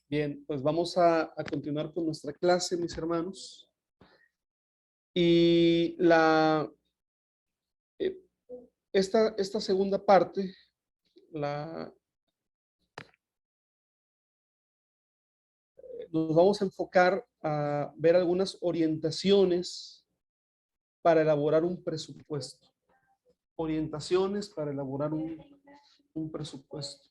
Bien, pues vamos a continuar con nuestra clase, mis hermanos. Y eh, esta segunda parte, nos vamos a enfocar a ver algunas orientaciones para elaborar un presupuesto. Orientaciones para elaborar un presupuesto.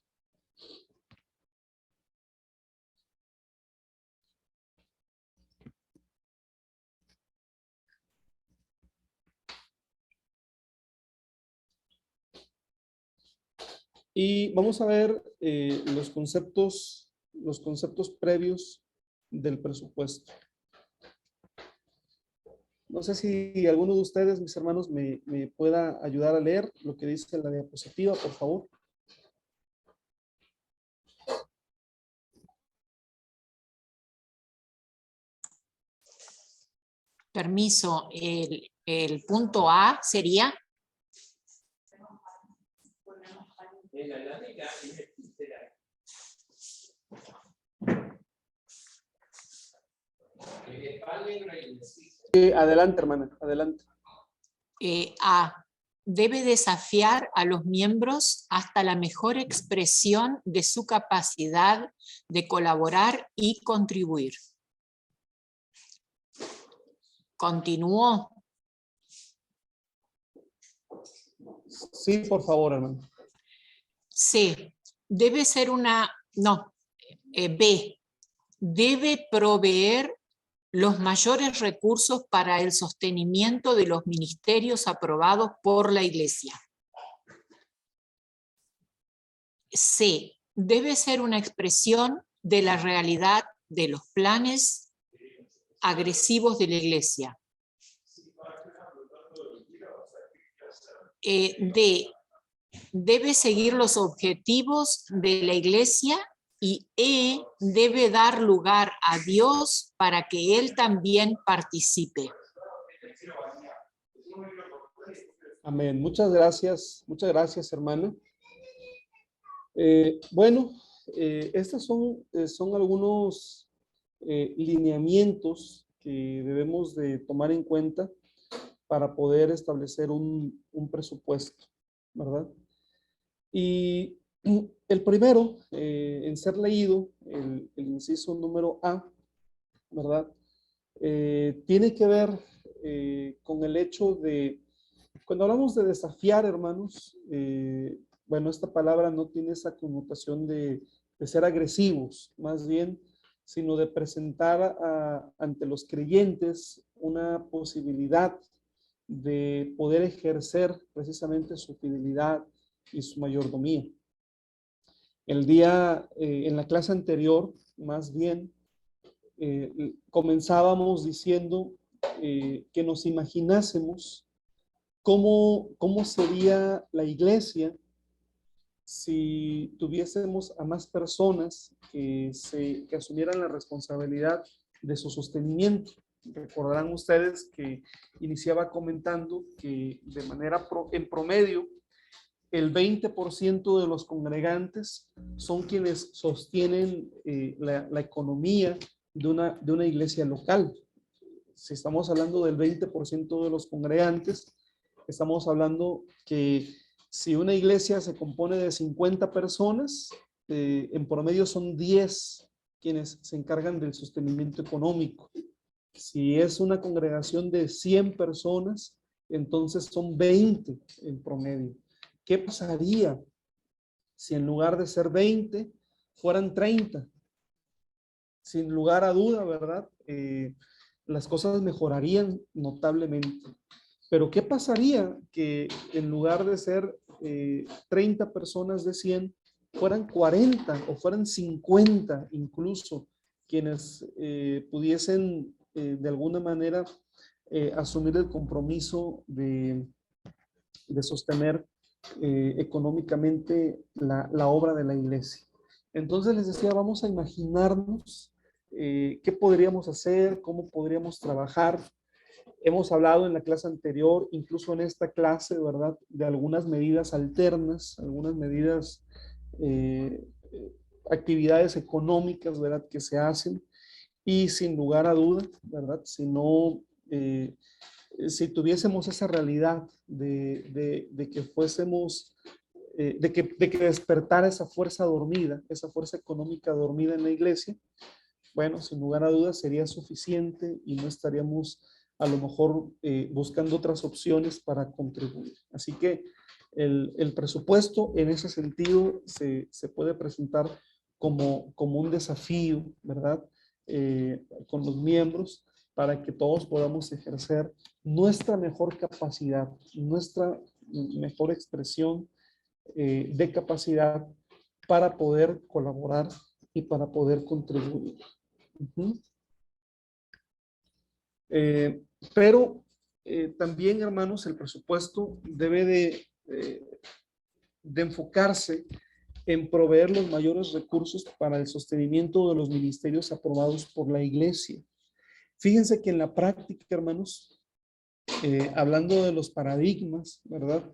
Y vamos a ver los conceptos previos del presupuesto. No sé si alguno de ustedes, mis hermanos, me pueda ayudar a leer lo que dice la diapositiva, por favor. Permiso, el punto A sería. Adelante, hermana, adelante. A. Debe desafiar a los miembros hasta la mejor expresión de su capacidad de colaborar y contribuir. ¿Continúo? Sí, por favor, hermano. C. Debe ser B. Debe proveer los mayores recursos para el sostenimiento de los ministerios aprobados por la Iglesia. C. Debe ser una expresión de la realidad de los planes agresivos de la Iglesia. D. Debe seguir los objetivos de la Iglesia y E. Debe dar lugar a Dios para que Él también participe. Amén. Muchas gracias, hermana. Bueno, estos son algunos lineamientos que debemos de tomar en cuenta para poder establecer un presupuesto, ¿verdad? Y el primero, en ser leído, el inciso número A, ¿verdad? Tiene que ver con el hecho de, cuando hablamos de desafiar, hermanos, bueno, esta palabra no tiene esa connotación de ser agresivos, más bien, sino de presentar ante los creyentes una posibilidad de poder ejercer precisamente su fidelidad y su mayordomía. En la clase anterior, más bien, comenzábamos diciendo que nos imaginásemos cómo sería la iglesia si tuviésemos a más personas que asumieran la responsabilidad de su sostenimiento. Recordarán ustedes que iniciaba comentando que de manera en promedio el 20% de los congregantes son quienes sostienen la economía de una iglesia local. Si estamos hablando del 20% de los congregantes, estamos hablando que si una iglesia se compone de 50 personas, en promedio son 10 quienes se encargan del sostenimiento económico. Si es una congregación de 100 personas, entonces son 20 en promedio. ¿Qué pasaría si en lugar de ser 20 fueran 30? Sin lugar a duda, ¿verdad? Las cosas mejorarían notablemente. Pero ¿qué pasaría que en lugar de ser 30 personas de 100, fueran 40 o fueran 50 incluso quienes pudiesen de alguna manera asumir el compromiso de sostener económicamente la obra de la iglesia? Entonces les decía, vamos a imaginarnos qué podríamos hacer, cómo podríamos trabajar. Hemos hablado en la clase anterior, incluso en esta clase, ¿verdad?, de algunas medidas alternas, algunas medidas actividades económicas, ¿verdad?, que se hacen, y sin lugar a duda, ¿verdad?, si no, si tuviésemos esa realidad de que fuésemos, de que despertara esa fuerza dormida, esa fuerza económica dormida en la iglesia, bueno, sin lugar a dudas sería suficiente y no estaríamos a lo mejor buscando otras opciones para contribuir. Así que el presupuesto en ese sentido se puede presentar como un desafío, ¿verdad? Con los miembros para que todos podamos ejercer nuestra mejor capacidad, nuestra mejor expresión de capacidad para poder colaborar y para poder contribuir. Uh-huh. Pero también, hermanos, el presupuesto debe de enfocarse en proveer los mayores recursos para el sostenimiento de los ministerios aprobados por la iglesia. Fíjense que en la práctica, hermanos, hablando de los paradigmas, ¿verdad?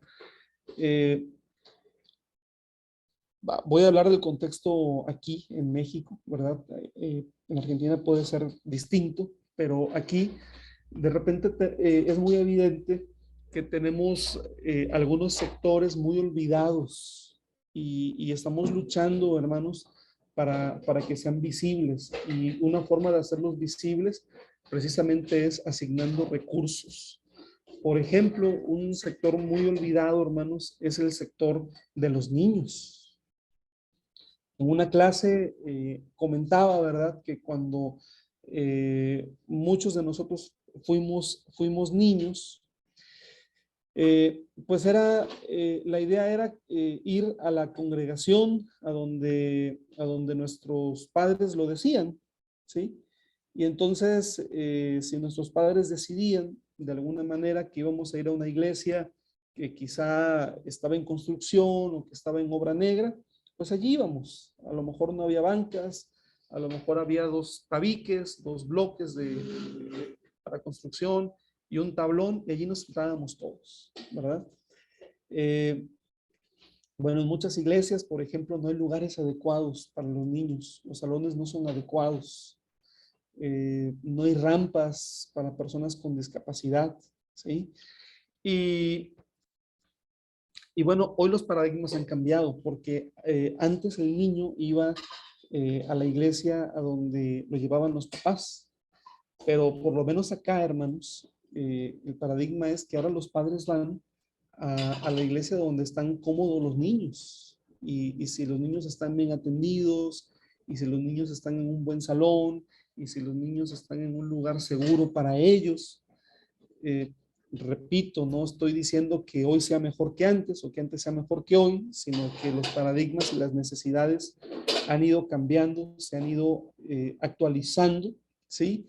Voy a hablar del contexto aquí en México, ¿verdad? En Argentina puede ser distinto, pero aquí de repente es muy evidente que tenemos algunos sectores muy olvidados y estamos luchando, hermanos, para que sean visibles. Y una forma de hacerlos visibles precisamente es asignando recursos. Por ejemplo, un sector muy olvidado, hermanos, es el sector de los niños. En una clase comentaba, ¿verdad?, que cuando muchos de nosotros fuimos niños, pues la idea era ir a la congregación a donde nuestros padres lo decían, ¿sí? Y entonces, si nuestros padres decidían de alguna manera que íbamos a ir a una iglesia que quizá estaba en construcción o que estaba en obra negra, pues allí íbamos. A lo mejor no había bancas, a lo mejor había 2 tabiques, 2 bloques para construcción y un tablón, y allí nos sentábamos todos, ¿verdad? Bueno, en muchas iglesias, por ejemplo, no hay lugares adecuados para los niños. Los salones no son adecuados. No hay rampas para personas con discapacidad, ¿sí? Y bueno, hoy los paradigmas han cambiado porque antes el niño iba a la iglesia a donde lo llevaban los papás, pero por lo menos acá, hermanos, el paradigma es que ahora los padres van a la iglesia donde están cómodos los niños. Y si los niños están bien atendidos, y si los niños están en un buen salón, y si los niños están en un lugar seguro para ellos, repito, no estoy diciendo que hoy sea mejor que antes o que antes sea mejor que hoy, sino que los paradigmas y las necesidades han ido cambiando, se han ido actualizando, ¿sí?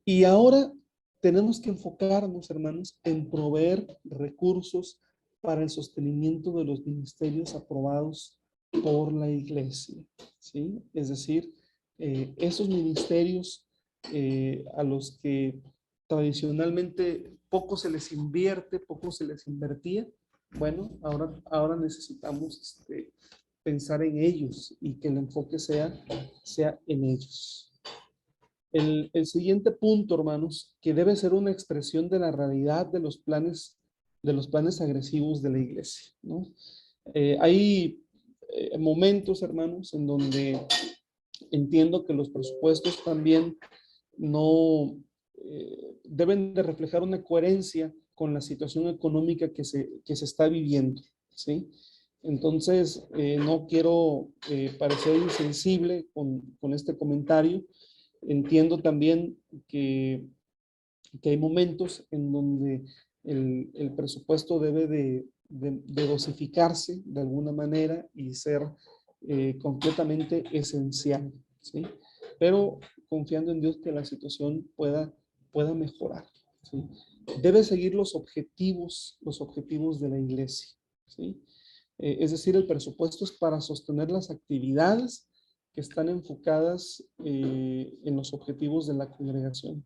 Y ahora tenemos que enfocarnos, hermanos, en proveer recursos para el sostenimiento de los ministerios aprobados por la iglesia, ¿sí? Es decir, esos ministerios a los que tradicionalmente poco se les invierte, poco se les invertía, bueno, ahora necesitamos pensar en ellos y que el enfoque sea en ellos. El siguiente punto, hermanos, que debe ser una expresión de la realidad de los planes agresivos de la iglesia, ¿no? Hay momentos, hermanos, en donde entiendo que los presupuestos también no deben de reflejar una coherencia con la situación económica que se está viviendo, ¿sí? Entonces, no quiero parecer insensible con este comentario. Entiendo también que hay momentos en donde el presupuesto debe de dosificarse de alguna manera y ser completamente esencial, ¿sí? Pero confiando en Dios que la situación pueda mejorar, ¿sí? Debe seguir los objetivos de la iglesia, ¿sí? Es decir, el presupuesto es para sostener las actividades que están enfocadas en los objetivos de la congregación.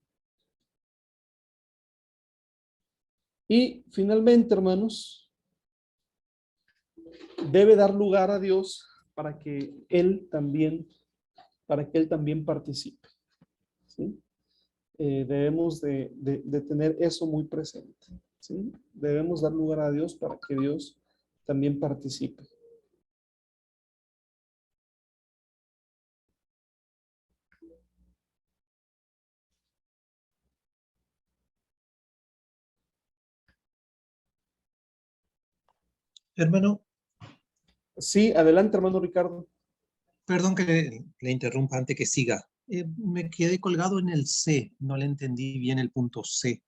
Y finalmente, hermanos, debe dar lugar a Dios para que Él también, participe. ¿Sí? Debemos de tener eso muy presente. ¿Sí? Debemos dar lugar a Dios para que Dios también participe. Hermano, Sí, adelante, hermano Ricardo. perdón que le interrumpa antes que siga. Me quedé colgado en el C, no le entendí bien el punto C.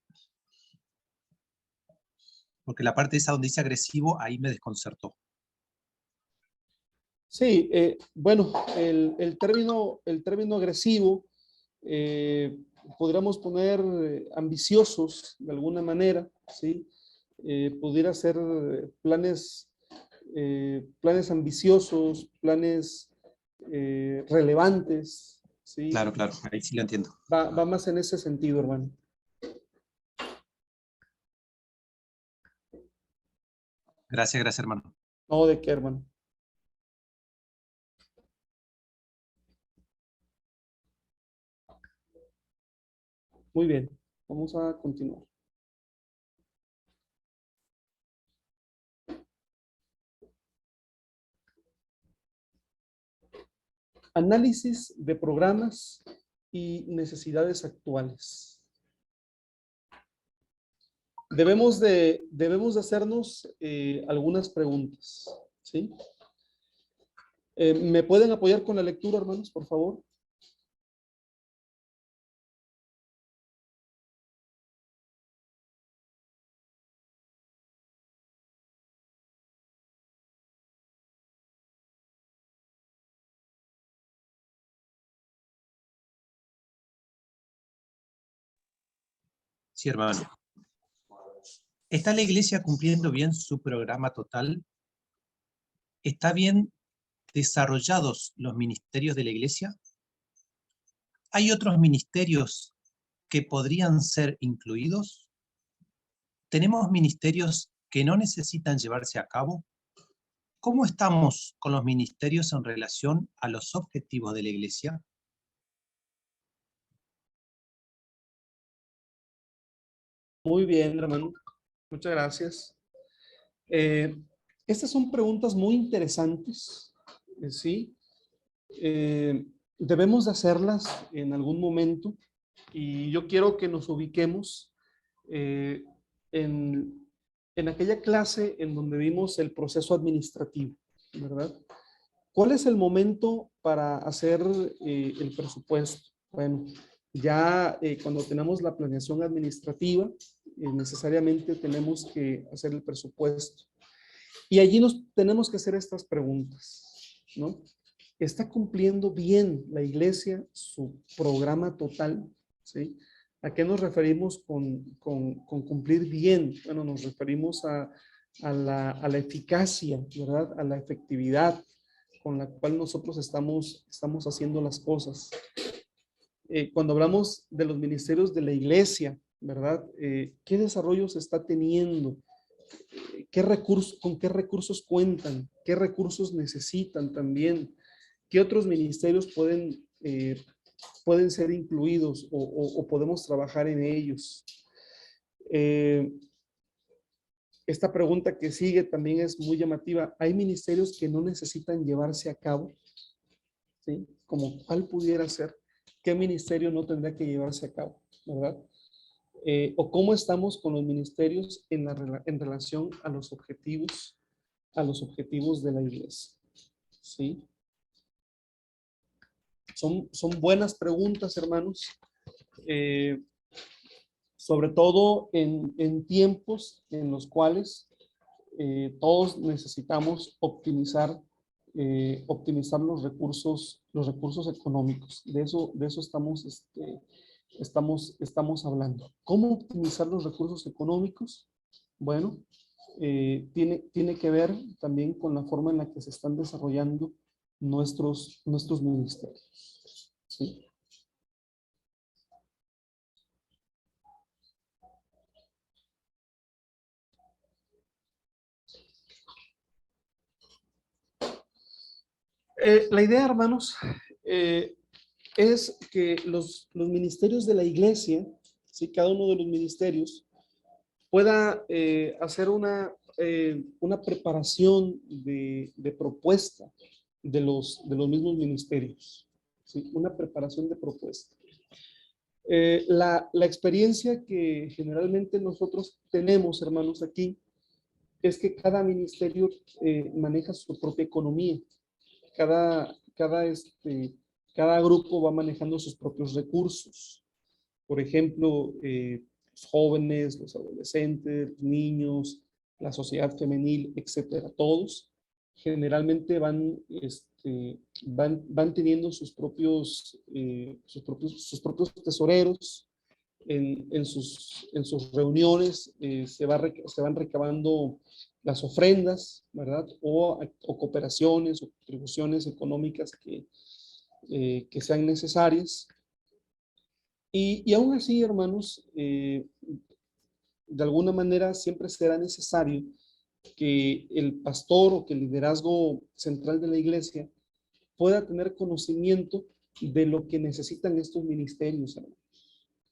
Porque la parte esa donde dice agresivo, ahí me desconcertó. Sí, bueno, el término agresivo, podríamos poner ambiciosos de alguna manera, ¿sí? Pudiera ser planes ambiciosos, planes relevantes, ¿sí? Claro, claro, ahí sí lo entiendo. Va más en ese sentido, hermano. Gracias, gracias, hermano. No, ¿de qué, hermano? Muy bien, vamos a continuar. Análisis de programas y necesidades actuales. Debemos de hacernos algunas preguntas, ¿sí? ¿Me pueden apoyar con la lectura, hermanos, por favor? Sí, hermano. ¿Está la iglesia cumpliendo bien su programa total? ¿Está bien desarrollados los ministerios de la iglesia? ¿Hay otros ministerios que podrían ser incluidos? ¿Tenemos ministerios que no necesitan llevarse a cabo? ¿Cómo estamos con los ministerios en relación a los objetivos de la iglesia? Muy bien, hermano. Muchas gracias. Estas son preguntas muy interesantes, ¿sí? Debemos de hacerlas en algún momento y yo quiero que nos ubiquemos eh, en, en aquella clase en donde vimos el proceso administrativo, ¿verdad? ¿Cuál es el momento para hacer el presupuesto? Bueno, ya cuando tenemos la planeación administrativa, necesariamente tenemos que hacer el presupuesto. Y allí nos tenemos que hacer estas preguntas, ¿no? ¿Está cumpliendo bien la iglesia su programa total? ¿Sí? ¿A qué nos referimos con cumplir bien? Bueno, nos referimos a la eficacia, ¿verdad? A la efectividad con la cual nosotros estamos haciendo las cosas. Cuando hablamos de los ministerios de la iglesia, ¿verdad? ¿Qué desarrollo se está teniendo? ¿Con qué recursos cuentan? ¿Qué recursos necesitan también? ¿Qué otros ministerios pueden ser incluidos o podemos trabajar en ellos? Esta pregunta que sigue también es muy llamativa. ¿Hay ministerios que no necesitan llevarse a cabo? ¿Sí? Como cuál pudiera ser, ¿qué ministerio no tendrá que llevarse a cabo? ¿Verdad? O cómo estamos con los ministerios en relación a los objetivos de la iglesia. ¿Sí? Son buenas preguntas, hermanos, sobre todo en tiempos en los cuales todos necesitamos optimizar los recursos económicos. De eso estamos hablando. ¿Cómo optimizar los recursos económicos? Bueno, tiene que ver también con la forma en la que se están desarrollando nuestros ministerios. ¿Sí? La idea, hermanos, es que los ministerios de la iglesia, ¿sí? Cada uno de los ministerios pueda hacer una preparación de propuesta de los mismos ministerios, ¿sí? Una preparación de propuesta. La experiencia que generalmente nosotros tenemos, hermanos, aquí, es que cada ministerio maneja su propia economía. Cada grupo va manejando sus propios recursos. Por ejemplo, los jóvenes, los adolescentes, los niños, la sociedad femenil, etcétera, todos generalmente van teniendo sus propios tesoreros. En sus reuniones se van recabando las ofrendas, ¿verdad? O cooperaciones o contribuciones económicas que sean necesarias. Y aún así, hermanos, de alguna manera siempre será necesario que el pastor o que el liderazgo central de la iglesia pueda tener conocimiento de lo que necesitan estos ministerios, hermanos,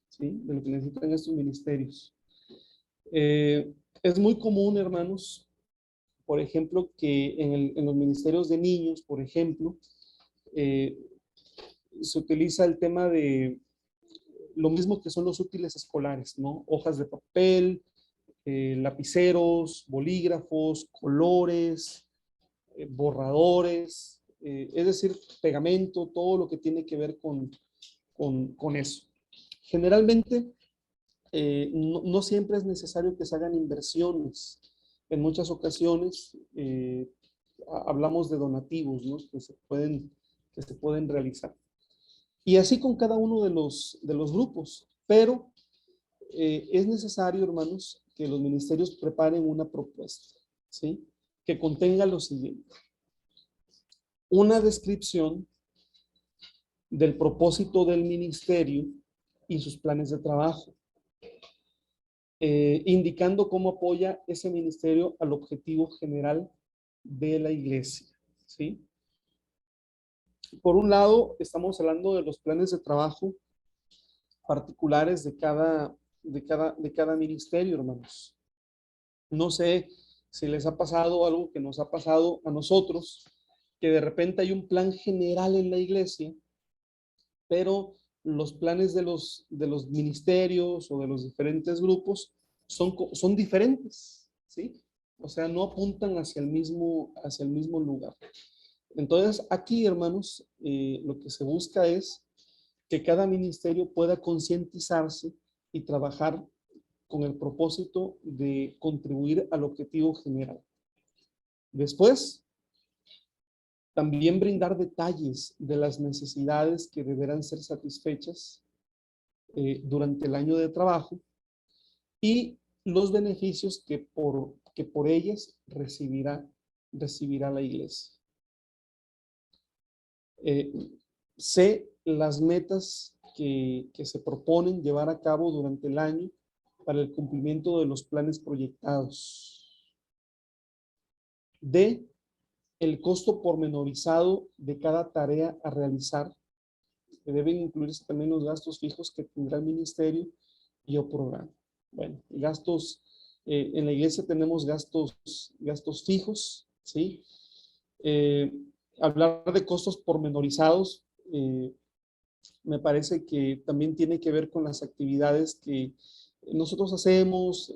¿sí? De lo que necesitan estos ministerios. Es muy común, hermanos, por ejemplo, que en los ministerios de niños, por ejemplo, se utiliza el tema de lo mismo que son los útiles escolares, ¿no? Hojas de papel, lapiceros, bolígrafos, colores, borradores, es decir, pegamento, todo lo que tiene que ver con eso. Generalmente, no siempre es necesario que se hagan inversiones. En muchas ocasiones hablamos de donativos, ¿no? que se pueden realizar. Y así con cada uno de los grupos. Pero es necesario, hermanos, que los ministerios preparen una propuesta, ¿sí? Que contenga lo siguiente: una descripción del propósito del ministerio y sus planes de trabajo, indicando cómo apoya ese ministerio al objetivo general de la iglesia, ¿sí? Por un lado, estamos hablando de los planes de trabajo particulares de cada ministerio, hermanos. No sé si les ha pasado algo que nos ha pasado a nosotros, que de repente hay un plan general en la iglesia, pero los planes de los ministerios o de los diferentes grupos son diferentes, ¿sí? O sea, no apuntan hacia el mismo lugar. Entonces, aquí, hermanos, lo que se busca es que cada ministerio pueda concientizarse y trabajar con el propósito de contribuir al objetivo general. Después, también brindar detalles de las necesidades que deberán ser satisfechas durante el año de trabajo y los beneficios que por ellas recibirá la iglesia. Sé las metas que se proponen llevar a cabo durante el año para el cumplimiento de los planes proyectados. D, el costo pormenorizado de cada tarea a realizar, que deben incluirse también los gastos fijos que tendrá el ministerio y o programa. Bueno, gastos, en la iglesia tenemos gastos fijos, ¿sí? Hablar de costos pormenorizados, me parece que también tiene que ver con las actividades que nosotros hacemos,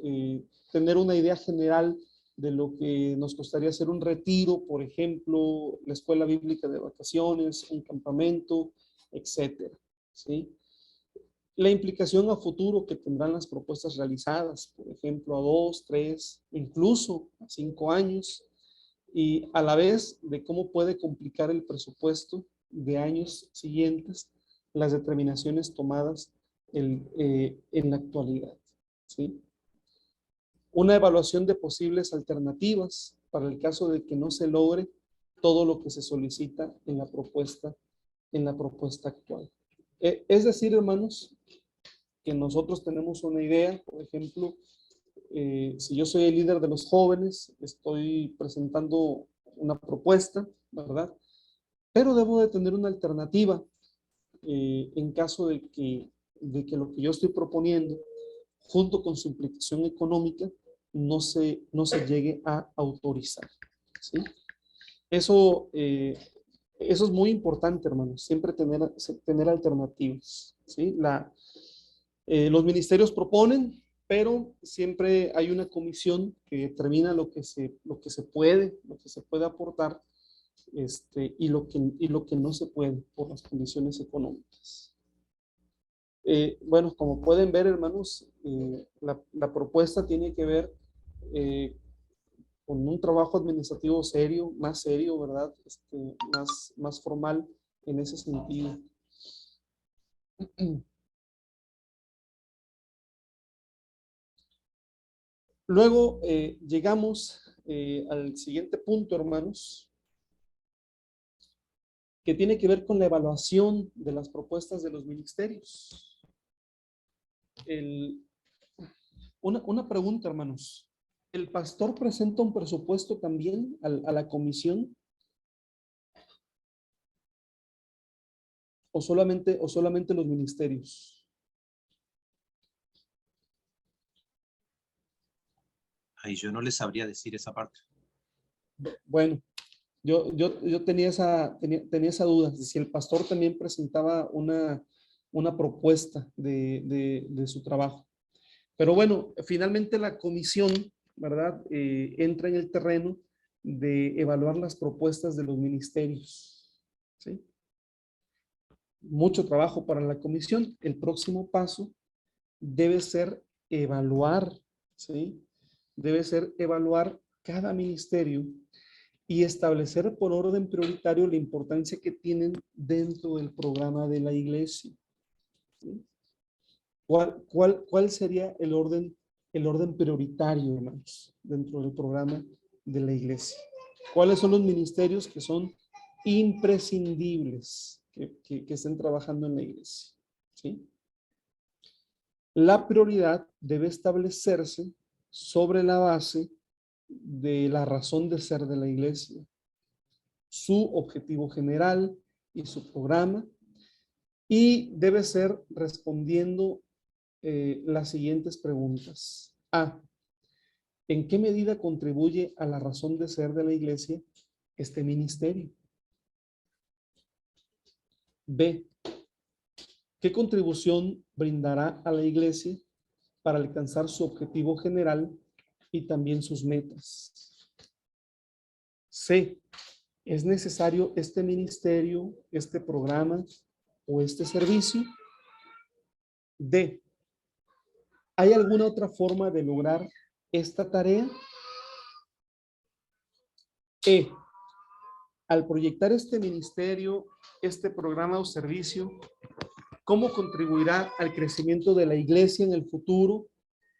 tener una idea general de lo que nos costaría hacer un retiro, por ejemplo, la escuela bíblica de vacaciones, un campamento, etcétera, ¿sí? La implicación a futuro que tendrán las propuestas realizadas, por ejemplo, a 2, 3, incluso a 5 años, y a la vez de cómo puede complicar el presupuesto de años siguientes las determinaciones tomadas en la actualidad, ¿sí? Una evaluación de posibles alternativas para el caso de que no se logre todo lo que se solicita en la propuesta actual. Es decir, hermanos, que nosotros tenemos una idea, por ejemplo, si yo soy el líder de los jóvenes, estoy presentando una propuesta, ¿verdad? pero debo de tener una alternativa en caso de que lo que yo estoy proponiendo, junto con su implicación económica, no se llegue a autorizar, ¿sí? Eso es muy importante, hermanos, siempre tener alternativas, ¿sí? Los ministerios proponen, pero siempre hay una comisión que determina lo que se puede aportar, y lo que no se puede por las condiciones económicas. Bueno, como pueden ver, hermanos, la propuesta tiene que ver con un trabajo administrativo serio, ¿verdad? Más formal en ese sentido. Luego llegamos al siguiente punto, hermanos, que tiene que ver con la evaluación de las propuestas de los ministerios. Una pregunta, hermanos. ¿El pastor presenta un presupuesto también a la comisión? ¿O solamente los ministerios? Ahí yo no les sabría decir esa parte. Bueno, yo tenía esa duda, de si el pastor también presentaba una propuesta de su trabajo. Pero bueno, finalmente la comisión, ¿verdad? Entra en el terreno de evaluar las propuestas de los ministerios, ¿sí? Mucho trabajo para la comisión. El próximo paso debe ser evaluar, ¿sí? Debe ser evaluar cada ministerio y establecer por orden prioritario la importancia que tienen dentro del programa de la iglesia, ¿sí? ¿Cuál sería el orden prioritario, hermanos, dentro del programa de la iglesia? ¿Cuáles son los ministerios que son imprescindibles que estén trabajando en la iglesia? ¿Sí? La prioridad debe establecerse sobre la base de la razón de ser de la iglesia, su objetivo general y su programa, y debe ser respondiendo las siguientes preguntas. A, ¿en qué medida contribuye a la razón de ser de la iglesia este ministerio? B, ¿qué contribución brindará a la iglesia para alcanzar su objetivo general y también sus metas? C, ¿es necesario este ministerio, este programa o este servicio? D, ¿hay alguna otra forma de lograr esta tarea? E, al proyectar este ministerio, este programa o servicio, ¿cómo contribuirá al crecimiento de la iglesia en el futuro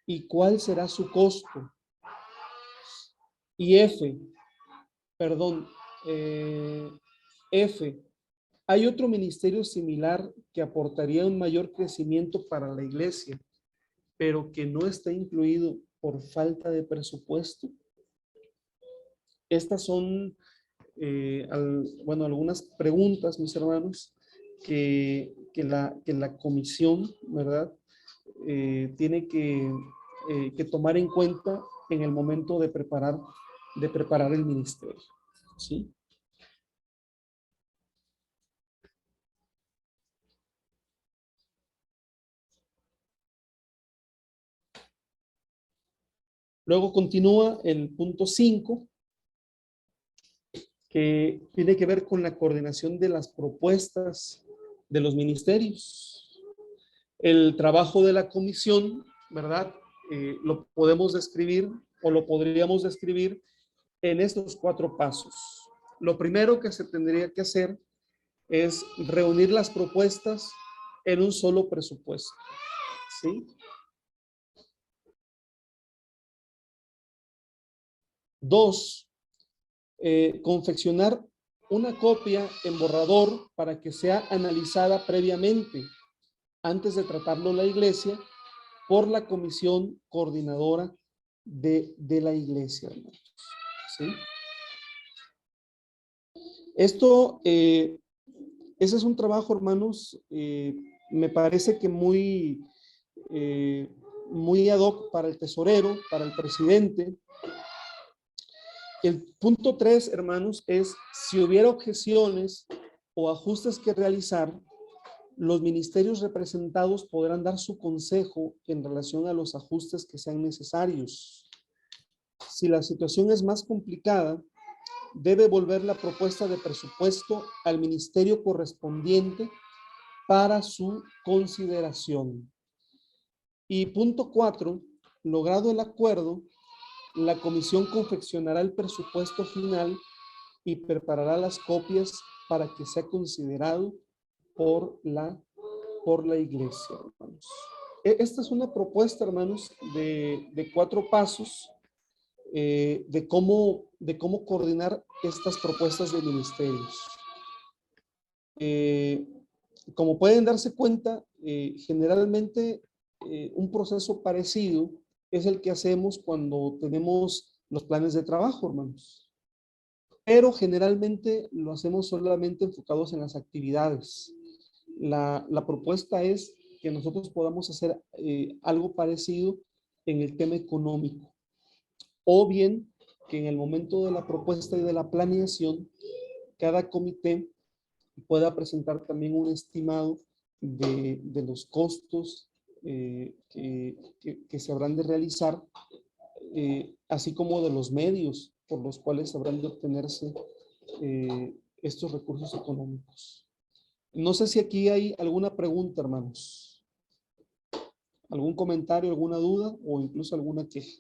y cuál será su costo? Y F, ¿hay otro ministerio similar que aportaría un mayor crecimiento para la iglesia, pero que no está incluido por falta de presupuesto? Estas son, algunas preguntas, mis hermanos, que la comisión, ¿verdad? Tiene que tomar en cuenta en el momento de preparar el ministerio, ¿sí? Luego continúa el punto 5, que tiene que ver con la coordinación de las propuestas de los ministerios. El trabajo de la comisión, ¿verdad? Lo podemos describir o lo podríamos describir en estos 4 pasos. Lo primero que se tendría que hacer es reunir las propuestas en un solo presupuesto, ¿sí? 2, confeccionar una copia en borrador para que sea analizada previamente antes de tratarlo en la iglesia por la comisión coordinadora de la iglesia, ¿sí? Esto, ese es un trabajo, hermanos, me parece que muy ad hoc para el tesorero, para el presidente. El punto 3, hermanos, es si hubiera objeciones o ajustes que realizar, los ministerios representados podrán dar su consejo en relación a los ajustes que sean necesarios. Si la situación es más complicada, debe volver la propuesta de presupuesto al ministerio correspondiente para su consideración. Y punto 4, logrado el acuerdo, la comisión confeccionará el presupuesto final y preparará las copias para que sea considerado por la iglesia, hermanos. Esta es una propuesta, hermanos, de 4 pasos de cómo coordinar estas propuestas de ministerios. Como pueden darse cuenta, generalmente un proceso parecido es el que hacemos cuando tenemos los planes de trabajo, hermanos. Pero generalmente lo hacemos solamente enfocados en las actividades. La propuesta es que nosotros podamos hacer algo parecido en el tema económico. O bien que en el momento de la propuesta y de la planeación, cada comité pueda presentar también un estimado de los costos que se habrán de realizar, así como de los medios por los cuales habrán de obtenerse estos recursos económicos. No sé si aquí hay alguna pregunta, hermanos. ¿Algún comentario, alguna duda o incluso alguna queja?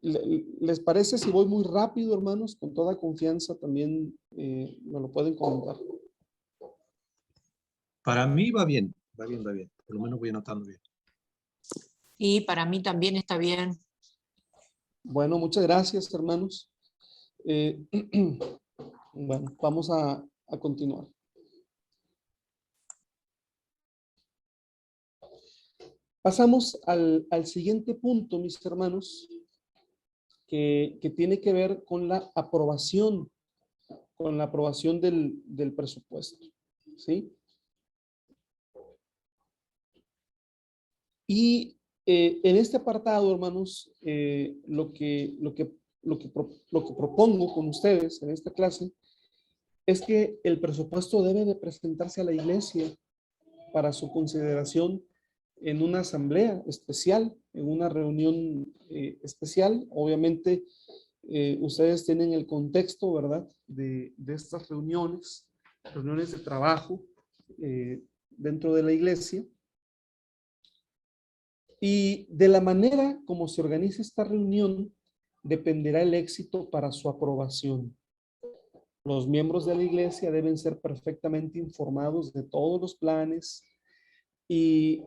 ¿Les parece si voy muy rápido, hermanos? Con toda confianza también me lo pueden comentar. Para mí va bien, va bien, va bien. Por lo menos voy anotando bien. Y para mí también está bien. Bueno, muchas gracias, hermanos. Bueno, vamos a continuar. Pasamos al siguiente punto, mis hermanos, que tiene que ver con la aprobación del presupuesto, ¿sí? Y en este apartado, hermanos, lo que propongo con ustedes en esta clase es que el presupuesto debe de presentarse a la iglesia para su consideración en una asamblea especial, en una reunión especial. Obviamente, ustedes tienen el contexto, ¿verdad?, de estas reuniones de trabajo dentro de la iglesia. Y de la manera como se organiza esta reunión, dependerá el éxito para su aprobación. Los miembros de la iglesia deben ser perfectamente informados de todos los planes y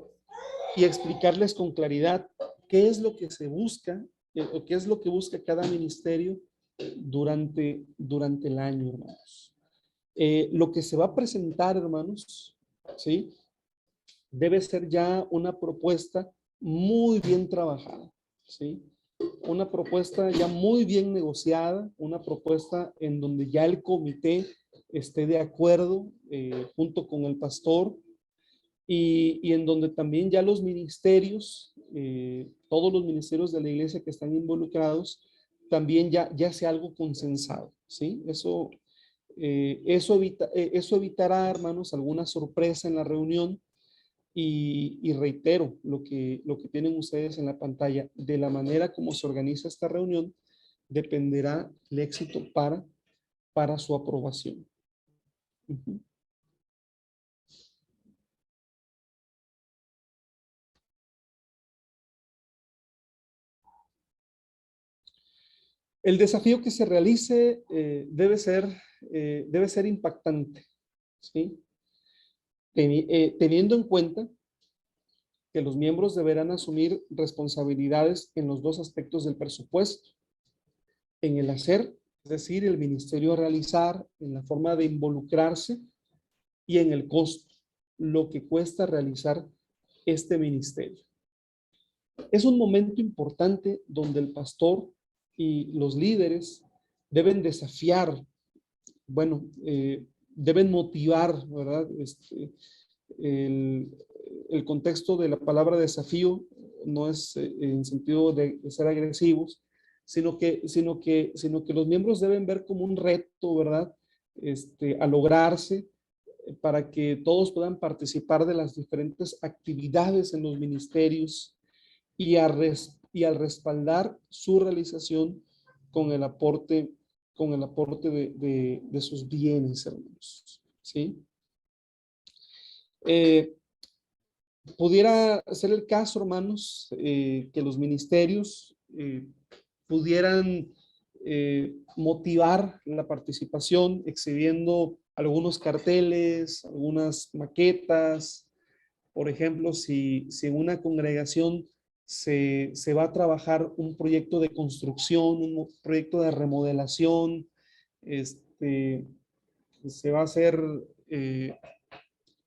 explicarles con claridad qué es lo que se busca o qué es lo que busca cada ministerio durante el año, hermanos. Lo que se va a presentar, hermanos, ¿sí?, debe ser ya una propuesta muy bien trabajada, ¿sí? Una propuesta ya muy bien negociada, una propuesta en donde ya el comité esté de acuerdo junto con el pastor y en donde también ya los ministerios, todos los ministerios de la iglesia que están involucrados, también ya sea algo consensado, ¿sí? Eso evitará, hermanos, alguna sorpresa en la reunión. Y reitero lo que tienen ustedes en la pantalla. De la manera como se organiza esta reunión, dependerá el éxito para su aprobación. Uh-huh. El desafío que se realice debe ser impactante, ¿sí? Teniendo en cuenta que los miembros deberán asumir responsabilidades en los 2 aspectos del presupuesto: en el hacer, es decir, el ministerio a realizar, en la forma de involucrarse y en el costo, lo que cuesta realizar este ministerio. Es un momento importante donde el pastor y los líderes deben desafiar, bueno, deben motivar, ¿verdad? El, el contexto de la palabra desafío no es en sentido de ser agresivos, sino que los miembros deben ver como un reto, ¿verdad? A lograrse para que todos puedan participar de las diferentes actividades en los ministerios y al respaldar su realización con el aporte, de sus bienes, hermanos. ¿Sí? Pudiera ser el caso, hermanos, que los ministerios pudieran motivar la participación exhibiendo algunos carteles, algunas maquetas. Por ejemplo, si en una congregación se va a trabajar un proyecto de construcción, un proyecto de remodelación, se va a hacer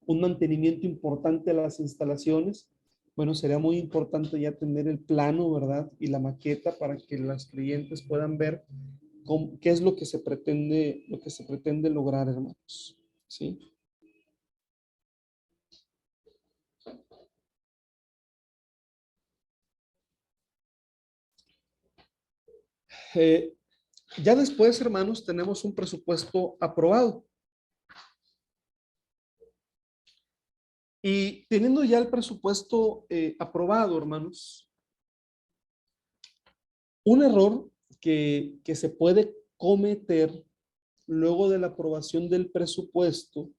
un mantenimiento importante a las instalaciones. Bueno, sería muy importante ya tener el plano, ¿verdad? Y la maqueta para que las clientes puedan ver qué es lo que se pretende lograr, hermanos. ¿Sí? Ya después, hermanos, tenemos un presupuesto aprobado. Y teniendo ya el presupuesto aprobado, hermanos, un error que se puede cometer luego de la aprobación del presupuesto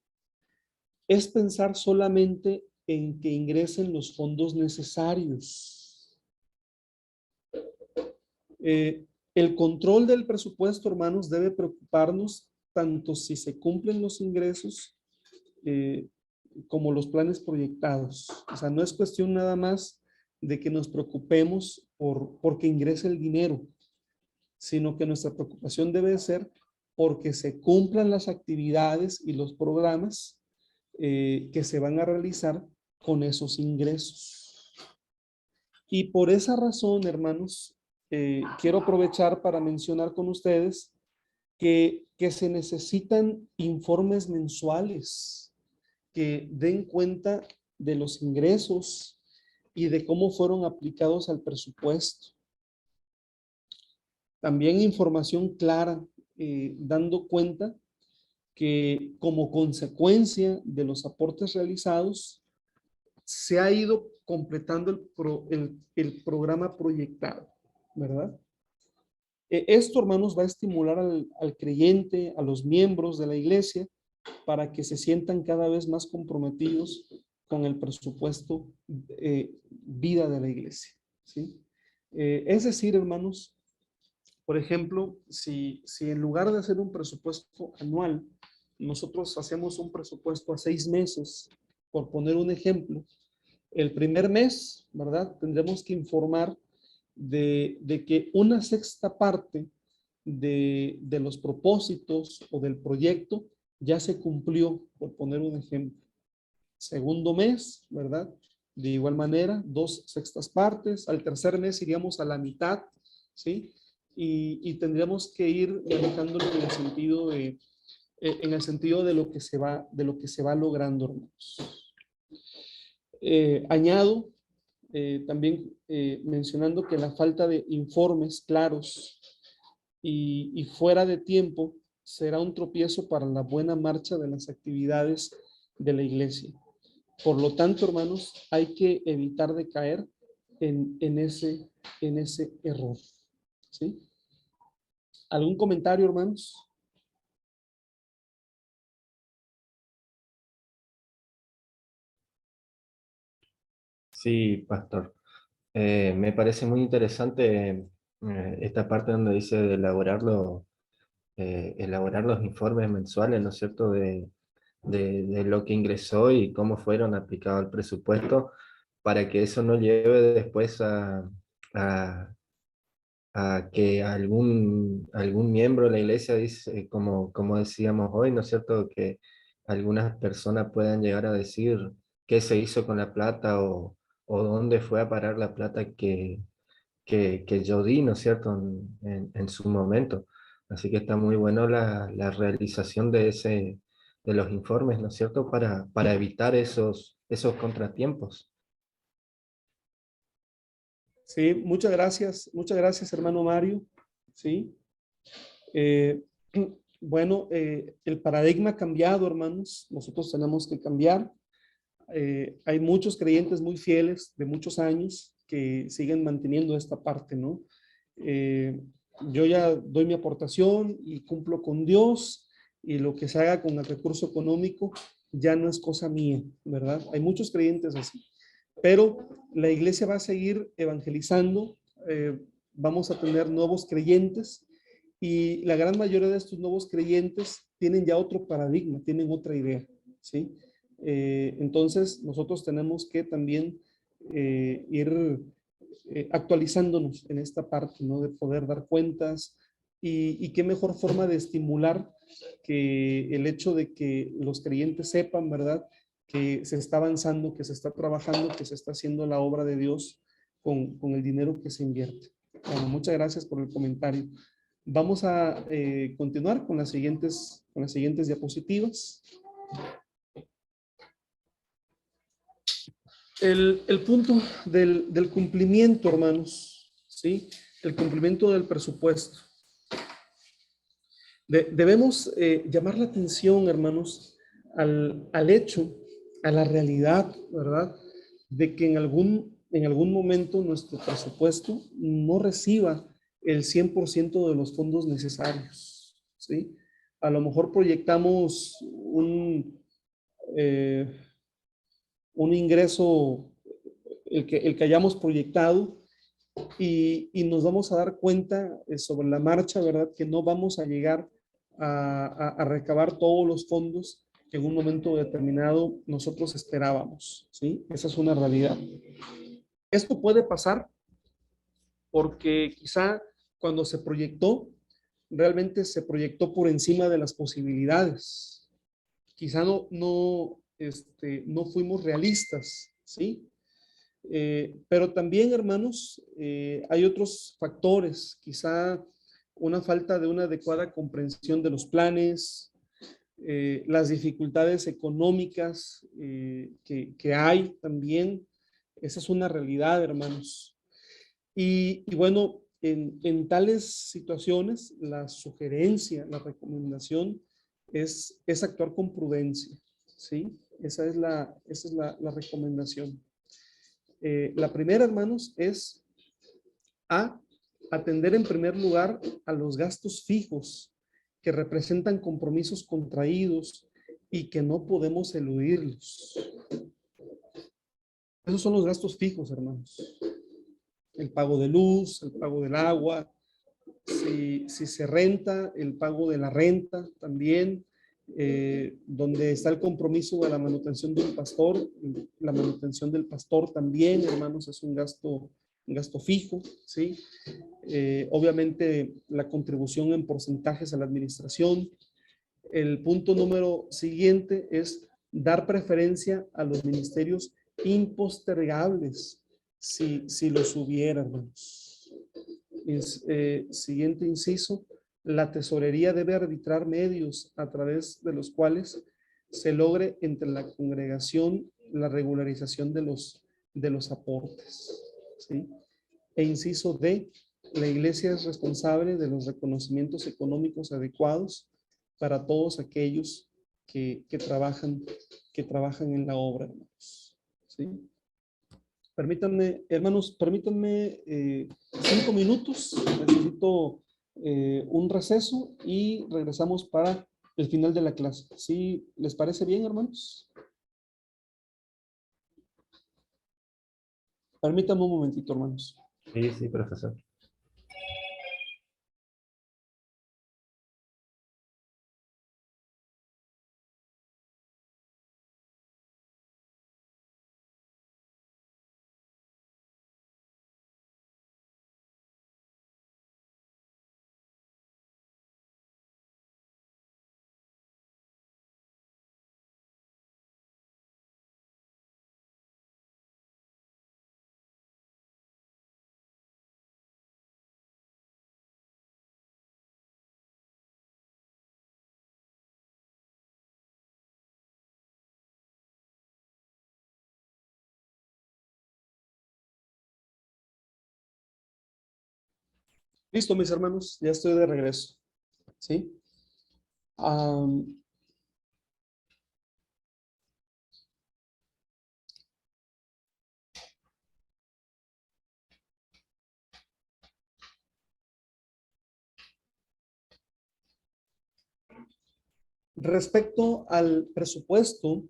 es pensar solamente en que ingresen los fondos necesarios. El control del presupuesto, hermanos, debe preocuparnos tanto si se cumplen los ingresos como los planes proyectados. O sea, no es cuestión nada más de que nos preocupemos porque ingrese el dinero, sino que nuestra preocupación debe ser porque se cumplan las actividades y los programas que se van a realizar con esos ingresos. Y por esa razón, hermanos, quiero aprovechar para mencionar con ustedes que se necesitan informes mensuales que den cuenta de los ingresos y de cómo fueron aplicados al presupuesto. También información clara, dando cuenta que como consecuencia de los aportes realizados, se ha ido completando el programa proyectado, ¿verdad? Esto, hermanos, va a estimular al creyente, a los miembros de la iglesia, para que se sientan cada vez más comprometidos con el presupuesto vida de la iglesia, ¿sí? Es decir, hermanos, por ejemplo, si en lugar de hacer un presupuesto anual, nosotros hacemos un presupuesto a 6 meses, por poner un ejemplo, el primer mes, ¿verdad? Tendremos que informar de que una sexta parte de los propósitos o del proyecto ya se cumplió, por poner un ejemplo. Segundo mes, ¿verdad? De igual manera, 2/6 partes. Al tercer mes iríamos a la mitad, ¿sí? Y tendríamos que ir manejándolo en el sentido de lo que se va logrando, hermanos. Añado también mencionando que la falta de informes claros y fuera de tiempo será un tropiezo para la buena marcha de las actividades de la iglesia. Por lo tanto, hermanos, hay que evitar de caer en ese error. ¿Sí? ¿Algún comentario, hermanos? Sí, pastor. Me parece muy interesante esta parte donde dice de elaborar los informes mensuales, ¿no es cierto?, de lo que ingresó y cómo fueron aplicados al presupuesto, para que eso no lleve después a, a que algún miembro de la iglesia dice, como decíamos hoy, ¿no es cierto?, que algunas personas puedan llegar a decir qué se hizo con la plata o dónde fue a parar la plata que yo di, ¿no es cierto?, en su momento. Así que está muy bueno la realización de los informes, ¿no es cierto?, para evitar esos contratiempos. Sí, muchas gracias, hermano Mario. Sí. Eh, bueno, el paradigma ha cambiado, hermanos. Nosotros tenemos que cambiar. Hay muchos creyentes muy fieles de muchos años que siguen manteniendo esta parte, ¿no? Eh, yo ya doy mi aportación y cumplo con Dios, y lo que se haga con el recurso económico ya no es cosa mía, ¿verdad? Hay muchos creyentes así, pero la iglesia va a seguir evangelizando, vamos a tener nuevos creyentes, y la gran mayoría de estos nuevos creyentes tienen ya otro paradigma, tienen otra idea, ¿sí? Entonces, nosotros tenemos que también ir actualizándonos en esta parte, ¿no? De poder dar cuentas, y qué mejor forma de estimular que el hecho de que los creyentes sepan, ¿verdad?, que se está avanzando, que se está trabajando, que se está haciendo la obra de Dios con el dinero que se invierte. Bueno, muchas gracias por el comentario. Vamos a continuar con las siguientes diapositivas. El punto del cumplimiento, hermanos, ¿sí? El cumplimiento del presupuesto. Debemos llamar la atención, hermanos, al hecho, a la realidad, ¿verdad?, de que en algún momento nuestro presupuesto no reciba el 100% de los fondos necesarios, ¿sí? A lo mejor proyectamos eh, un ingreso, el que hayamos proyectado, y nos vamos a dar cuenta sobre la marcha, ¿verdad?, que no vamos a llegar a recabar todos los fondos que en un momento determinado nosotros esperábamos, ¿sí? Esa es una realidad. Esto puede pasar porque quizá cuando se proyectó, realmente se proyectó por encima de las posibilidades. Quizá no fuimos realistas, ¿sí? Pero también, hermanos, hay otros factores, quizá una falta de una adecuada comprensión de los planes, las dificultades económicas que hay también. Esa es una realidad, hermanos. Y bueno, en tales situaciones, la sugerencia, la recomendación es actuar con prudencia, ¿sí? Esa es la recomendación. La primera, hermanos, es atender en primer lugar a los gastos fijos que representan compromisos contraídos y que no podemos eludirlos. Esos son los gastos fijos, hermanos. El pago de luz, el pago del agua, si se renta, el pago de la renta también, donde está el compromiso de la manutención de un pastor, la manutención del pastor también, hermanos, es un gasto fijo, ¿sí? Obviamente la contribución en porcentajes a la administración. El punto número siguiente es dar preferencia a los ministerios impostergables, si los hubiera, hermanos. Siguiente inciso, la tesorería debe arbitrar medios a través de los cuales se logre entre la congregación la regularización de los aportes, ¿sí? E inciso D, la iglesia es responsable de los reconocimientos económicos adecuados para todos aquellos que trabajan en la obra, hermanos, ¿sí? Permítanme, hermanos, permítanme 5 minutos. Necesito un receso y regresamos para el final de la clase. ¿Sí les parece bien, hermanos? Permítanme un momentito, hermanos. Sí, sí, profesor. Listo, mis hermanos, ya estoy de regreso. ¿Sí? Respecto al presupuesto,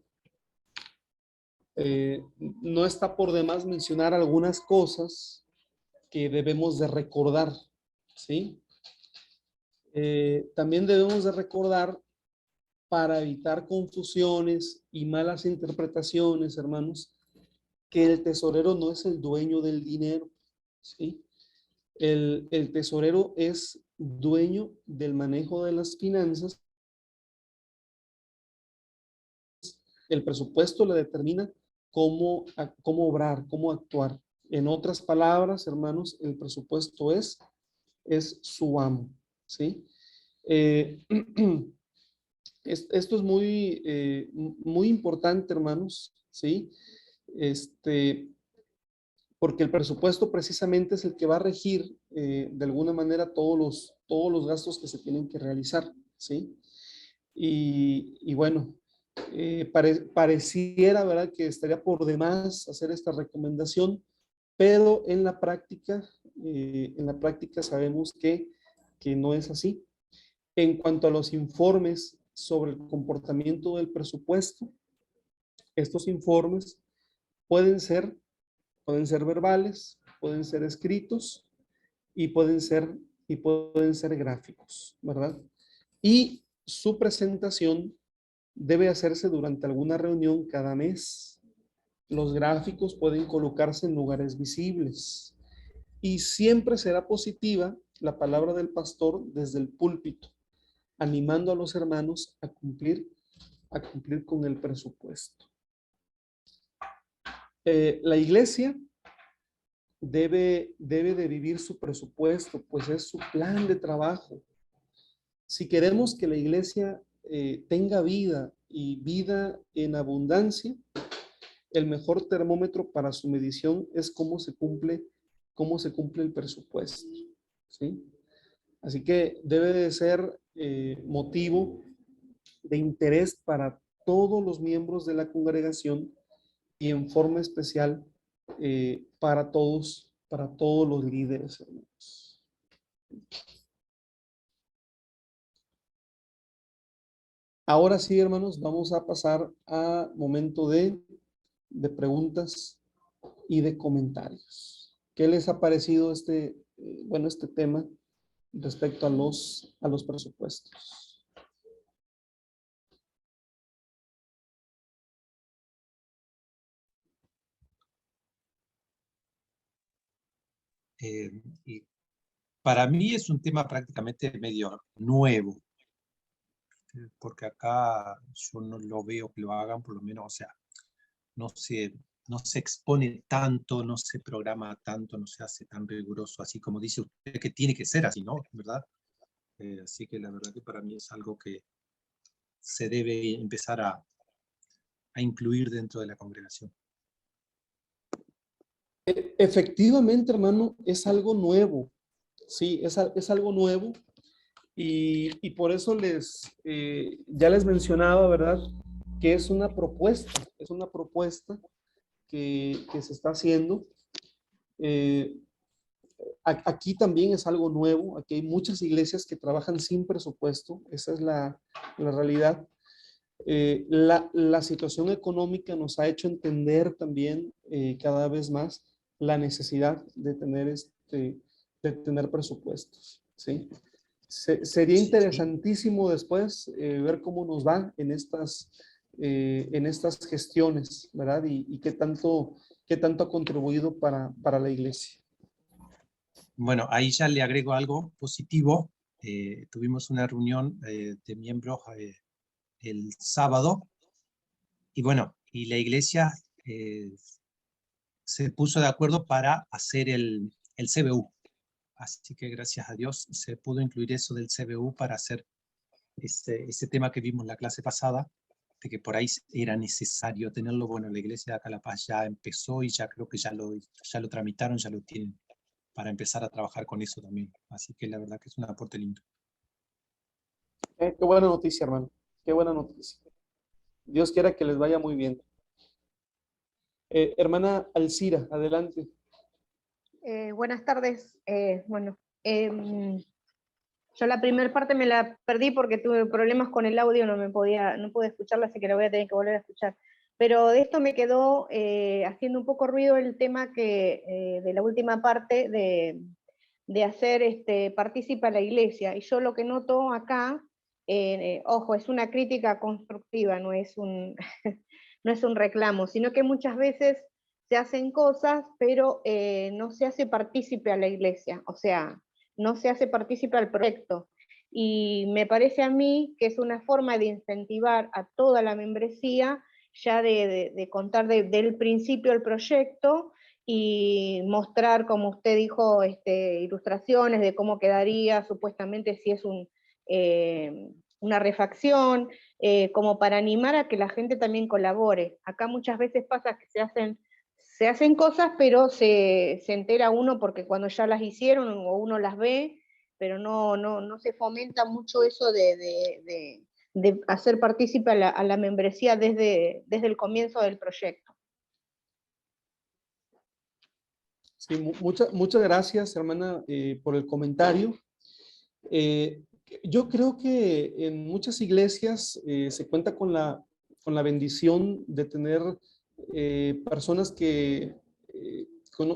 no está por demás mencionar algunas cosas que debemos de recordar, ¿sí? También debemos de recordar, para evitar confusiones y malas interpretaciones, hermanos, que el tesorero no es el dueño del dinero, ¿sí? El tesorero es dueño del manejo de las finanzas. El presupuesto le determina cómo obrar, cómo actuar. En otras palabras, hermanos, el presupuesto es su amo, ¿sí? Esto es muy importante, hermanos, ¿sí? Porque el presupuesto precisamente es el que va a regir de alguna manera todos los gastos que se tienen que realizar, ¿sí? Y bueno, pareciera, ¿verdad?, que estaría por demás hacer esta recomendación, pero en la práctica sabemos que no es así. En cuanto a los informes sobre el comportamiento del presupuesto, estos informes pueden ser verbales, pueden ser escritos y pueden ser gráficos, ¿verdad? Y su presentación debe hacerse durante alguna reunión cada mes. Los gráficos pueden colocarse en lugares visibles y siempre será positiva la palabra del pastor desde el púlpito, animando a los hermanos a cumplir con el presupuesto. La iglesia debe de vivir su presupuesto, pues es su plan de trabajo. Si queremos que la iglesia tenga vida y vida en abundancia, el mejor termómetro para su medición es cómo se cumple el presupuesto, ¿sí? Así que debe de ser motivo de interés para todos los miembros de la congregación y en forma especial para todos los líderes, hermanos. Ahora sí, hermanos, vamos a pasar a momento de preguntas y de comentarios. ¿Qué les ha parecido este tema respecto a los presupuestos? Y para mí es un tema prácticamente medio nuevo, porque acá yo no lo veo que lo hagan, por lo menos, o sea, no se expone tanto, no se programa tanto, no se hace tan riguroso, así como dice usted que tiene que ser así, ¿no? ¿Verdad? Así que la verdad que para mí es algo que se debe empezar a incluir dentro de la congregación. Efectivamente, hermano, es algo nuevo. Sí, es algo nuevo. Y por eso ya les mencionaba, ¿verdad?, que es una propuesta que se está haciendo. Aquí también es algo nuevo. Aquí hay muchas iglesias que trabajan sin presupuesto. Esa es la realidad. La situación económica nos ha hecho entender también cada vez más la necesidad de tener presupuestos, ¿sí? Sería interesantísimo después ver cómo nos va en estas gestiones, ¿verdad? Y qué tanto ha contribuido para la iglesia. Bueno, ahí ya le agrego algo positivo. Tuvimos una reunión de miembros el sábado y bueno, y la iglesia se puso de acuerdo para hacer el CBU. Así que gracias a Dios se pudo incluir eso del CBU para hacer ese tema que vimos en la clase pasada, de que por ahí era necesario tenerlo. Bueno, la iglesia de Acá La Paz ya empezó y ya creo que ya lo tramitaron, ya lo tienen para empezar a trabajar con eso también. Así que la verdad que es un aporte lindo. Qué buena noticia, hermano. Qué buena noticia. Dios quiera que les vaya muy bien. Hermana Alcira, adelante. Buenas tardes. Bueno, yo la primera parte me la perdí porque tuve problemas con el audio, no pude escucharla, así que la voy a tener que volver a escuchar. Pero de esto me quedó haciendo un poco ruido el tema de la última parte de hacer partícipe a la iglesia. Y yo lo que noto acá, ojo, es una crítica constructiva, no es un, no es un reclamo, sino que muchas veces se hacen cosas, pero no se hace partícipe a la iglesia, o sea, no se hace partícipe al proyecto. Y me parece a mí que es una forma de incentivar a toda la membresía, ya de contar del principio el proyecto y mostrar, como usted dijo, ilustraciones de cómo quedaría supuestamente si es una refacción, como para animar a que la gente también colabore. Acá muchas veces pasa que se hacen cosas, pero se entera uno porque cuando ya las hicieron o uno las ve, pero no se fomenta mucho eso de hacer partícipe a la membresía desde el comienzo del proyecto. Sí, muchas gracias, hermana, por el comentario. Yo creo que en muchas iglesias se cuenta con la bendición de tener personas que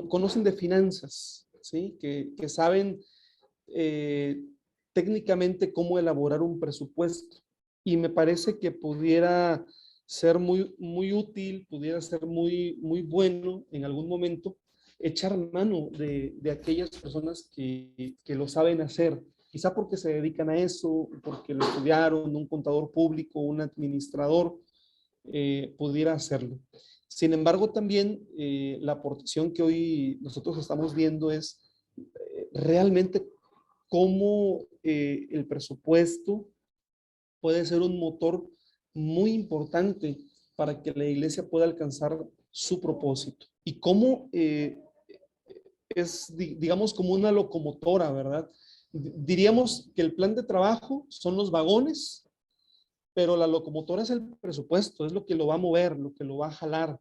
conocen de finanzas, ¿sí? Que saben técnicamente cómo elaborar un presupuesto. Y me parece que pudiera ser muy útil, pudiera ser muy bueno en algún momento echar mano de aquellas personas que lo saben hacer, quizá porque se dedican a eso, porque lo estudiaron, un contador público, un administrador, pudiera hacerlo. Sin embargo, también la aportación que hoy nosotros estamos viendo es realmente cómo el presupuesto puede ser un motor muy importante para que la iglesia pueda alcanzar su propósito. Y cómo es, digamos, como una locomotora, ¿verdad? Diríamos que el plan de trabajo son los vagones, pero la locomotora es el presupuesto, es lo que lo va a mover, lo que lo va a jalar.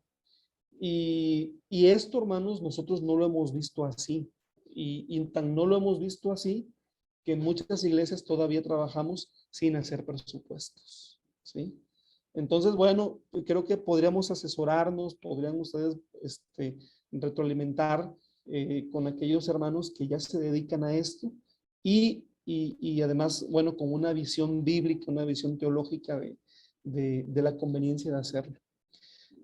Y esto, hermanos, nosotros no lo hemos visto así. Y tan no lo hemos visto así que en muchas iglesias todavía trabajamos sin hacer presupuestos, ¿sí? Entonces, bueno, creo que podríamos asesorarnos, podrían ustedes retroalimentar con aquellos hermanos que ya se dedican a esto y además, bueno, con una visión bíblica, una visión teológica de la conveniencia de hacerlo.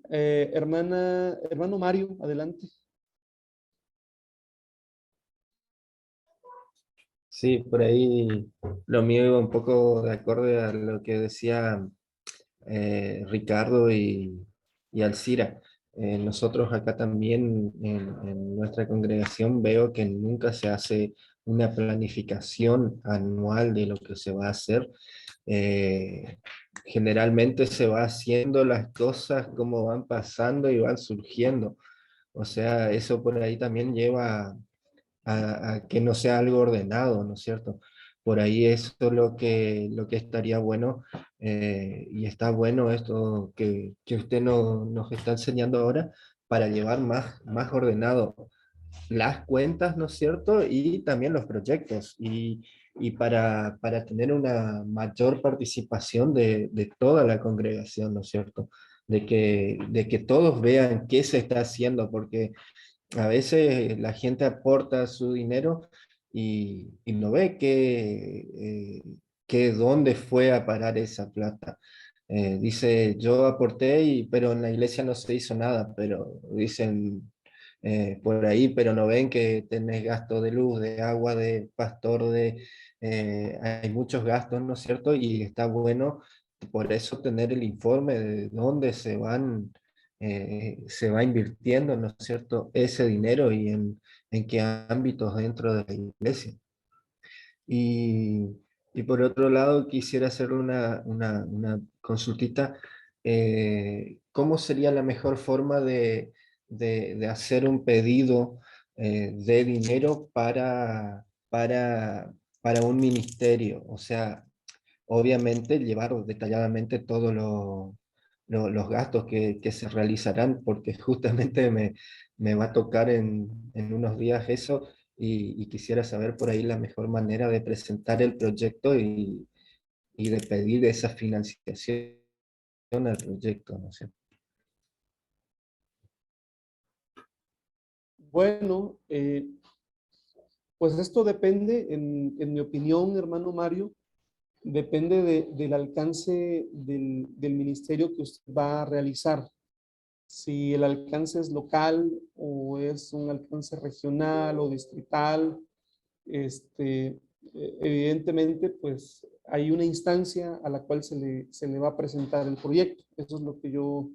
Hermano Mario, adelante. Sí, por ahí lo mío iba un poco de acorde a lo que decía Ricardo y Alcira. Nosotros acá también en nuestra congregación veo que nunca se hace una planificación anual de lo que se va a hacer. Generalmente se va haciendo las cosas como van pasando y van surgiendo. O sea, eso por ahí también lleva a que no sea algo ordenado, ¿no es cierto? Por ahí esto es lo que estaría bueno, y está bueno esto que usted nos está enseñando ahora para llevar más ordenado las cuentas, ¿no es cierto? Y también los proyectos, y para tener una mayor participación de toda la congregación, ¿no es cierto? De que todos vean qué se está haciendo, porque a veces la gente aporta su dinero y no ve dónde fue a parar esa plata. Dice, yo aporté, pero en la iglesia no se hizo nada, pero dicen por ahí, pero no ven que tenés gasto de luz, de agua, de pastor, hay muchos gastos, ¿no es cierto? Y está bueno por eso tener el informe de dónde se va invirtiendo, ¿no es cierto?, ese dinero y en qué ámbitos dentro de la iglesia. Y, y por otro lado, quisiera hacer una consultita. ¿Cómo sería la mejor forma de hacer un pedido dé dinero para un ministerio. O sea, obviamente llevar detalladamente todos los gastos que se realizarán, porque justamente me va a tocar en unos días eso, y quisiera saber por ahí la mejor manera de presentar el proyecto y de pedir esa financiación al proyecto, ¿no sé? Bueno, pues esto depende, en mi opinión, hermano Mario, depende del alcance del ministerio que usted va a realizar. Si el alcance es local o es un alcance regional o distrital, evidentemente, pues hay una instancia a la cual se le va a presentar el proyecto. Eso es lo que yo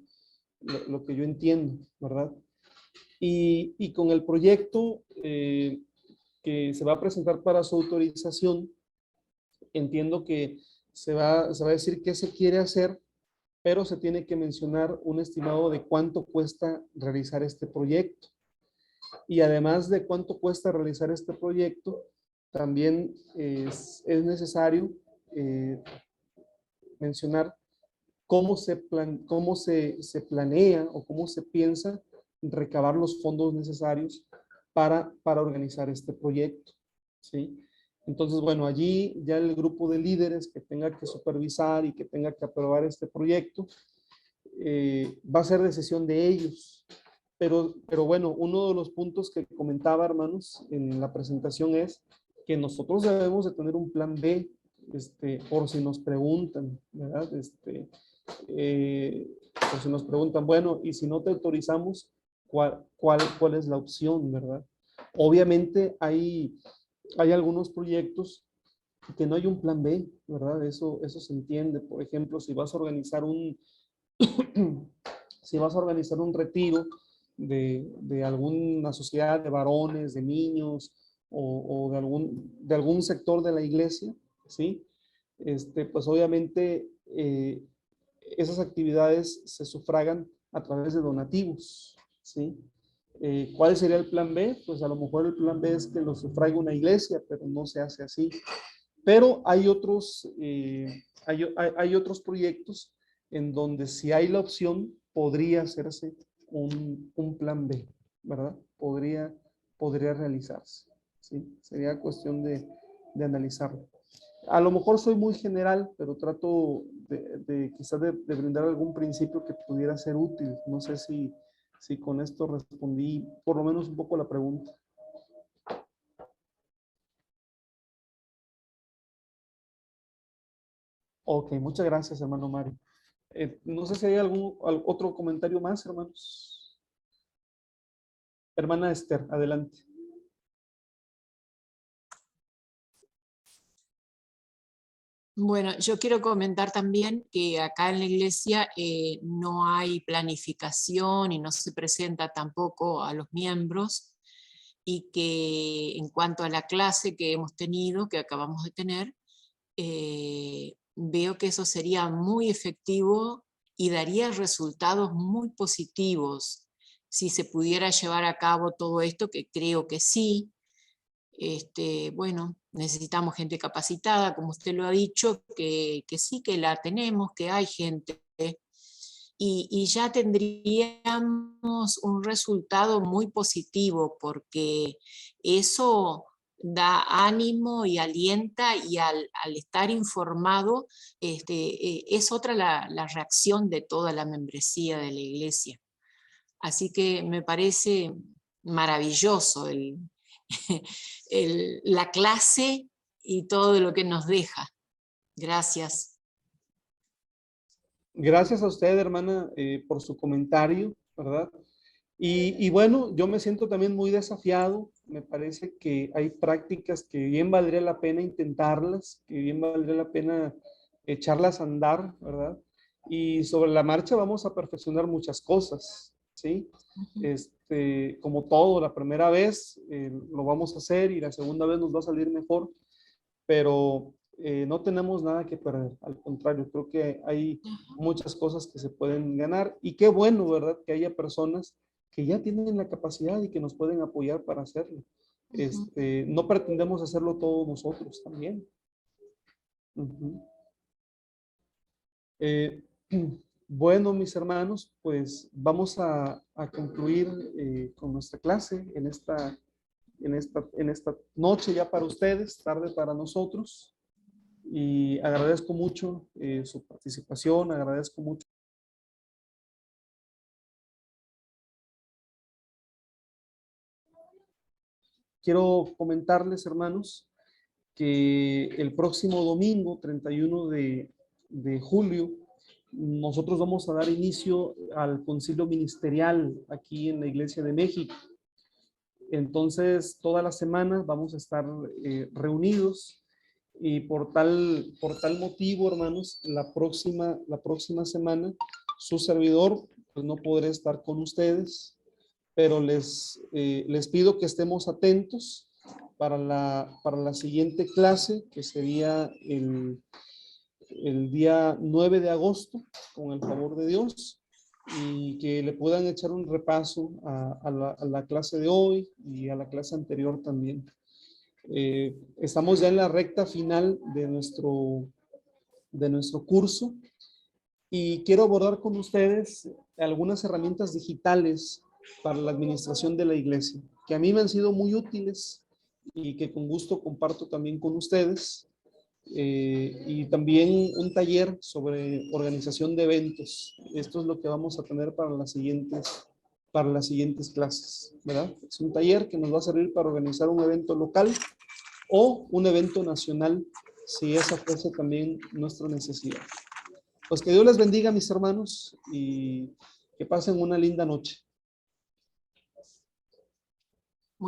entiendo, ¿verdad? Y con el proyecto que se va a presentar para su autorización, entiendo que se va a decir qué se quiere hacer, pero se tiene que mencionar un estimado de cuánto cuesta realizar este proyecto. Y además de cuánto cuesta realizar este proyecto, también es necesario mencionar cómo se planea o cómo se piensa recabar los fondos necesarios para organizar este proyecto, ¿sí? Entonces, bueno, allí ya el grupo de líderes que tenga que supervisar y que tenga que aprobar este proyecto, va a ser decisión de ellos. Pero bueno, uno de los puntos que comentaba, hermanos, en la presentación es que nosotros debemos de tener un plan B, por si nos preguntan, ¿verdad? Por si nos preguntan, bueno, y si no te autorizamos, ¿cuál es la opción, verdad? Obviamente hay algunos proyectos que no hay un plan B, ¿verdad? Eso se entiende. Por ejemplo, si vas a organizar si vas a organizar un retiro de alguna sociedad de varones, de niños o de algún sector de la iglesia, ¿sí? Pues obviamente esas actividades se sufragan a través de donativos, ¿sí? ¿Cuál sería el plan B? Pues a lo mejor el plan B es que lo sufraga una iglesia, pero no se hace así. Pero hay otros proyectos en donde si hay la opción, podría hacerse un plan B, ¿verdad? Podría realizarse, ¿sí? Sería cuestión de analizarlo. A lo mejor soy muy general, pero trato quizás de brindar algún principio que pudiera ser útil. No sé si con esto respondí por lo menos un poco la pregunta. Ok, muchas gracias, hermano Mario. No sé si hay otro comentario más, hermanos. Hermana Esther, adelante. Bueno, yo quiero comentar también que acá en la iglesia no hay planificación y no se presenta tampoco a los miembros, y que en cuanto a la clase que hemos tenido, que acabamos de tener, veo que eso sería muy efectivo y daría resultados muy positivos si se pudiera llevar a cabo todo esto, que creo que sí. Bueno, necesitamos gente capacitada, como usted lo ha dicho, que sí, que la tenemos, que hay gente, y ya tendríamos un resultado muy positivo, porque eso da ánimo y alienta, y al estar informado, es otra la reacción de toda la membresía de la iglesia. Así que me parece maravilloso la clase y todo lo que nos deja. Gracias. Gracias a usted, hermana, por su comentario, ¿verdad? Y bueno, yo me siento también muy desafiado. Me parece que hay prácticas que bien valdría la pena intentarlas, que bien valdría la pena echarlas a andar, ¿verdad? Y sobre la marcha vamos a perfeccionar muchas cosas, ¿sí? Como todo, la primera vez lo vamos a hacer y la segunda vez nos va a salir mejor, pero no tenemos nada que perder. Al contrario, creo que hay muchas cosas que se pueden ganar, y qué bueno, ¿verdad? Que haya personas que ya tienen la capacidad y que nos pueden apoyar para hacerlo. Ujú. No pretendemos hacerlo todos nosotros también. Ujú. Eh, bueno, mis hermanos, pues vamos a concluir con nuestra clase en esta noche ya para ustedes, tarde para nosotros. Y agradezco mucho su participación, agradezco mucho. Quiero comentarles, hermanos, que el próximo domingo, 31 de julio, nosotros vamos a dar inicio al concilio ministerial aquí en la Iglesia de México. Entonces, toda la semana vamos a estar reunidos y por tal motivo, hermanos, la próxima semana, su servidor pues, no podré estar con ustedes, pero les pido que estemos atentos para la siguiente clase, que sería el día 9 de agosto, con el favor de Dios, y que le puedan echar un repaso a la clase de hoy y a la clase anterior también. Estamos ya en la recta final de nuestro curso y quiero abordar con ustedes algunas herramientas digitales para la administración de la iglesia, que a mí me han sido muy útiles y que con gusto comparto también con ustedes. Y también un taller sobre organización de eventos. Esto es lo que vamos a tener para las siguientes clases, ¿verdad? Es un taller que nos va a servir para organizar un evento local o un evento nacional, si esa fuese también nuestra necesidad. Pues que Dios les bendiga, mis hermanos, y que pasen una linda noche.